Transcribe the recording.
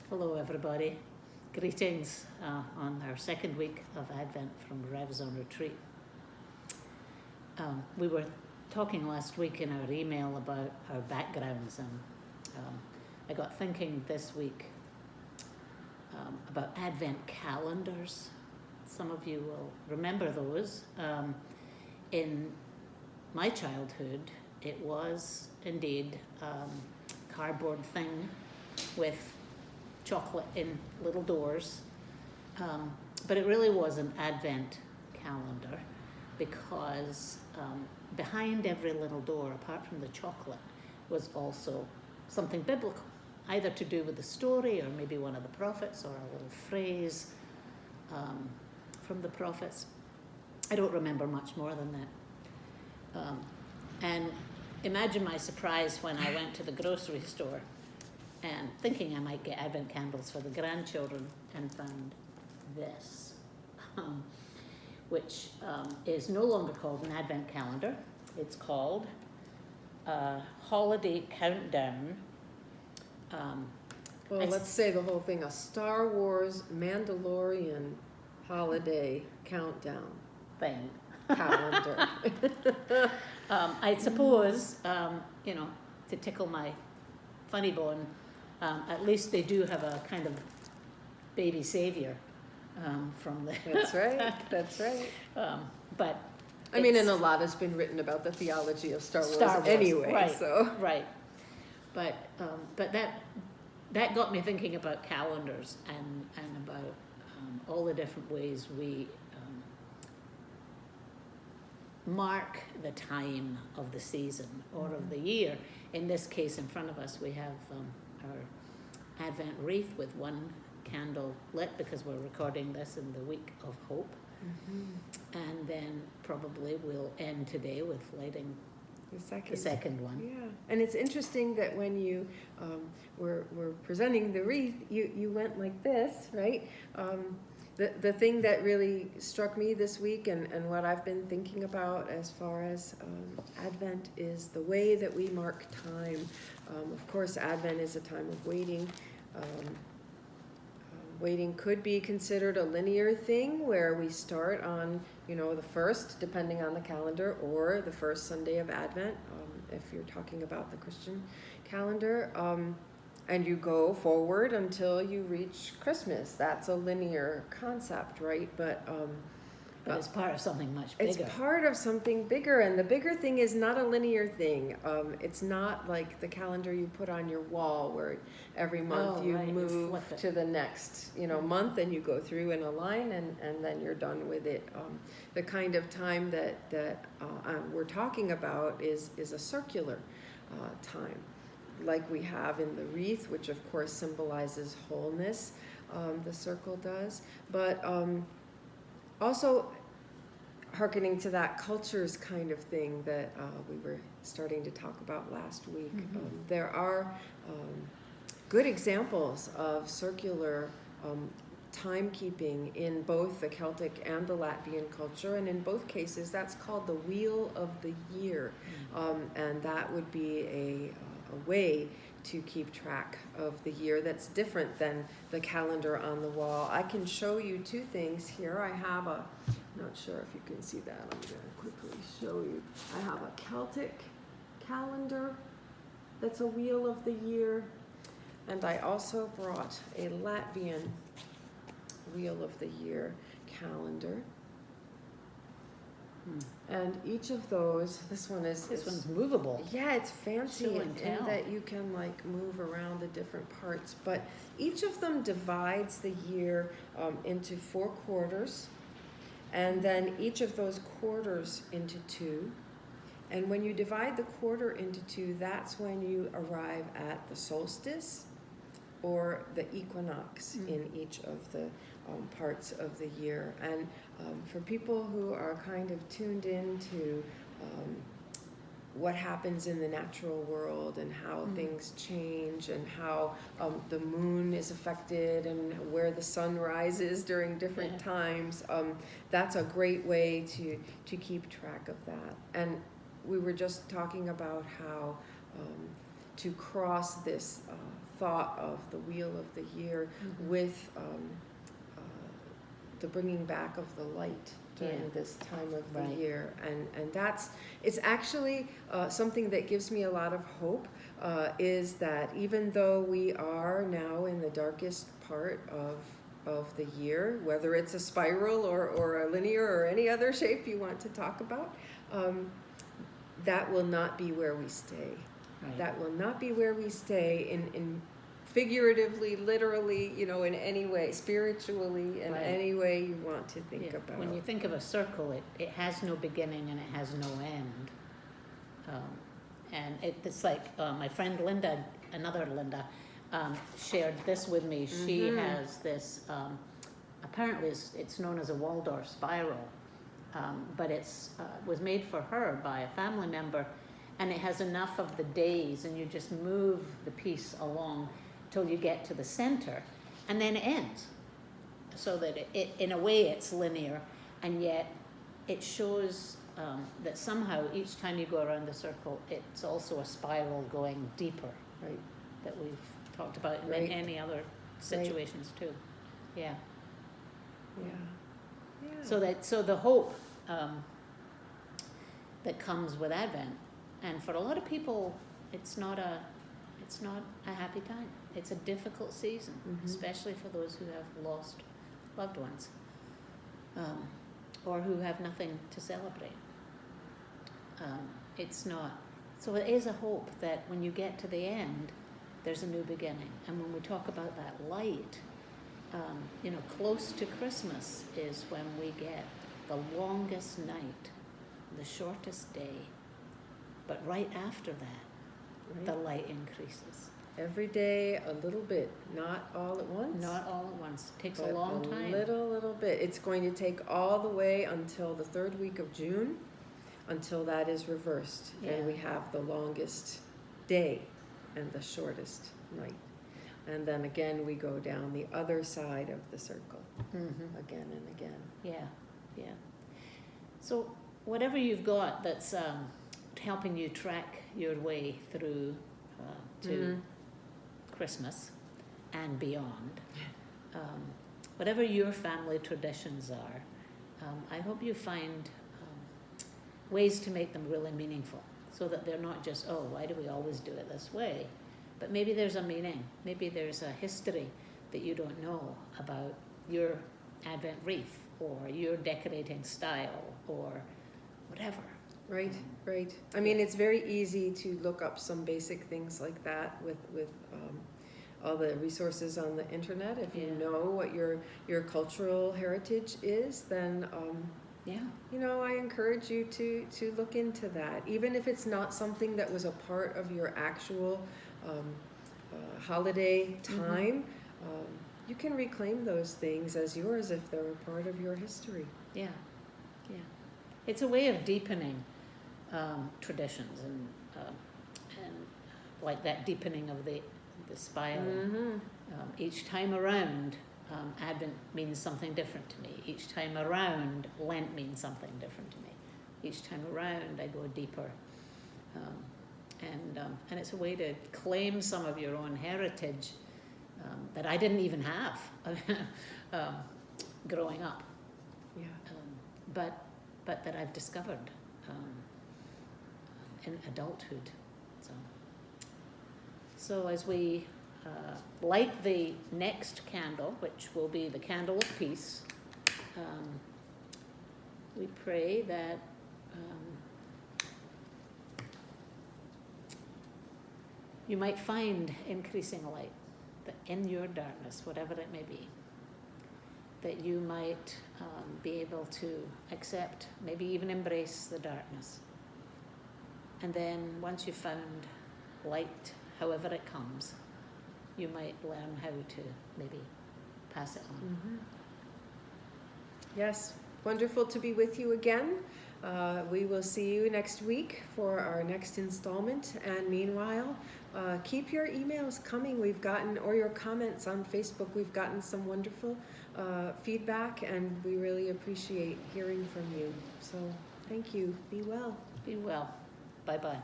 Hello everybody, greetings on our second week of Advent from Revs on Retreat. We were talking last week in our email about our backgrounds, and I got thinking this week about Advent calendars. Some of you will remember those. In my childhood, it was indeed a cardboard thing with chocolate in little doors, but it really was an Advent calendar because behind every little door, apart from the chocolate, was also something biblical, either to do with the story or maybe one of the prophets or a little phrase from the prophets. I don't remember much more than that. And imagine my surprise when I went to the grocery store and thinking I might get Advent candles for the grandchildren, and found this, which is no longer called an Advent calendar. It's called a holiday countdown. Let's say the whole thing, a Star Wars Mandalorian holiday countdown Thing. calendar. I suppose, to tickle my funny bone, at least they do have a kind of baby savior from the... That's right. But I mean, and a lot has been written about the theology of Star Wars anyway. Right, so. Right. But that got me thinking about calendars and about all the different ways we mark the time of the season or of the year. In this case, in front of us, we have our Advent wreath with one candle lit because we're recording this in the week of hope. Mm-hmm. And then probably we'll end today with lighting the second one. Yeah, and it's interesting that when you were presenting the wreath, you went like this, right? The thing that really struck me this week and what I've been thinking about as far as Advent is the way that we mark time. Of course, Advent is a time of waiting. Waiting could be considered a linear thing where we start on, the first, depending on the calendar, or the first Sunday of Advent, if you're talking about the Christian calendar. And you go forward until you reach Christmas. That's a linear concept, right? But it's part of something much bigger. It's part of something bigger, and the bigger thing is not a linear thing. It's not like the calendar you put on your wall where every month move to the next month and you go through in a line and then you're done with it. The kind of time that we're talking about is a circular time, like we have in the wreath, which of course symbolizes wholeness, the circle does, but also hearkening to that cultures kind of thing that we were starting to talk about last week. Mm-hmm. There are good examples of circular timekeeping in both the Celtic and the Latvian culture, and in both cases that's called the Wheel of the Year. Mm-hmm. And that would be a way to keep track of the year that's different than the calendar on the wall. I can show you two things here. I have I'm not sure if you can see that. I'm going to quickly show you. I have a Celtic calendar that's a Wheel of the Year, and I also brought a Latvian Wheel of the Year calendar. And each of those, this one's movable. Yeah, it's fancy in that you can move around the different parts. But each of them divides the year into 4 quarters, and then each of those quarters into 2. And when you divide the quarter into 2, that's when you arrive at the solstice or the equinox in each of the parts of the year. And for people who are kind of tuned into what happens in the natural world and how things change and how the moon is affected and where the sun rises during different times, that's a great way to keep track of that. And we were just talking about how to cross this thought of the wheel of the year with the bringing back of the light during this time of the year. And it's actually something that gives me a lot of hope, is that even though we are now in the darkest part of the year, whether it's a spiral or a linear or any other shape you want to talk about, that will not be where we stay. Right. That will not be where we stay in figuratively, literally, in any way, spiritually, in any way you want to think about. When you think of a circle, it has no beginning and it has no end. And it's like my friend Linda, another Linda, shared this with me. She has this, apparently it's known as a Waldorf spiral, but it's was made for her by a family member, and it has enough of the days, and you just move the piece along till you get to the center, and then it ends. So that it in a way it's linear, and yet it shows that somehow each time you go around the circle, it's also a spiral going deeper, right? That we've talked about in any other situations too. Yeah. So the hope that comes with Advent, and for a lot of people, it's not a happy time. It's a difficult season, especially for those who have lost loved ones, or who have nothing to celebrate. It's not. So it is a hope that when you get to the end, there's a new beginning. And when we talk about that light, close to Christmas is when we get the longest night, the shortest day. But right after that, the light increases. Every day a little bit, not all at once. Not all at once. It takes a long time. Little bit. It's going to take all the way until the third week of June, until that is reversed. Yeah. And we have the longest day and the shortest night. And then again, we go down the other side of the circle, again and again. Yeah. So whatever you've got that's helping you track your way through to Christmas and beyond, whatever your family traditions are, I hope you find ways to make them really meaningful, so that they're not just, why do we always do it this way? But maybe there's a meaning, maybe there's a history that you don't know about your Advent wreath, or your decorating style, or whatever. Right. I mean, it's very easy to look up some basic things like that with all the resources on the internet. If you know what your cultural heritage is, then I encourage you to look into that. Even if it's not something that was a part of your actual holiday time, you can reclaim those things as yours if they're a part of your history. Yeah. It's a way of deepening traditions and like that deepening of the spiral. Each time around, Advent means something different to me. Each time around, Lent means something different to me. Each time around, I go deeper. And it's a way to claim some of your own heritage that I didn't even have growing up. But that I've discovered in adulthood. So as we light the next candle, which will be the candle of peace, we pray that you might find increasing light that in your darkness, whatever it may be, that you might be able to accept, maybe even embrace the darkness. And then once you've found light, however it comes, you might learn how to maybe pass it on. Yes, wonderful to be with you again. We will see you next week for our next installment. And meanwhile, keep your emails coming. Or your comments on Facebook. We've gotten some wonderful feedback, and we really appreciate hearing from you. So thank you. Be well. Be well. Bye-bye.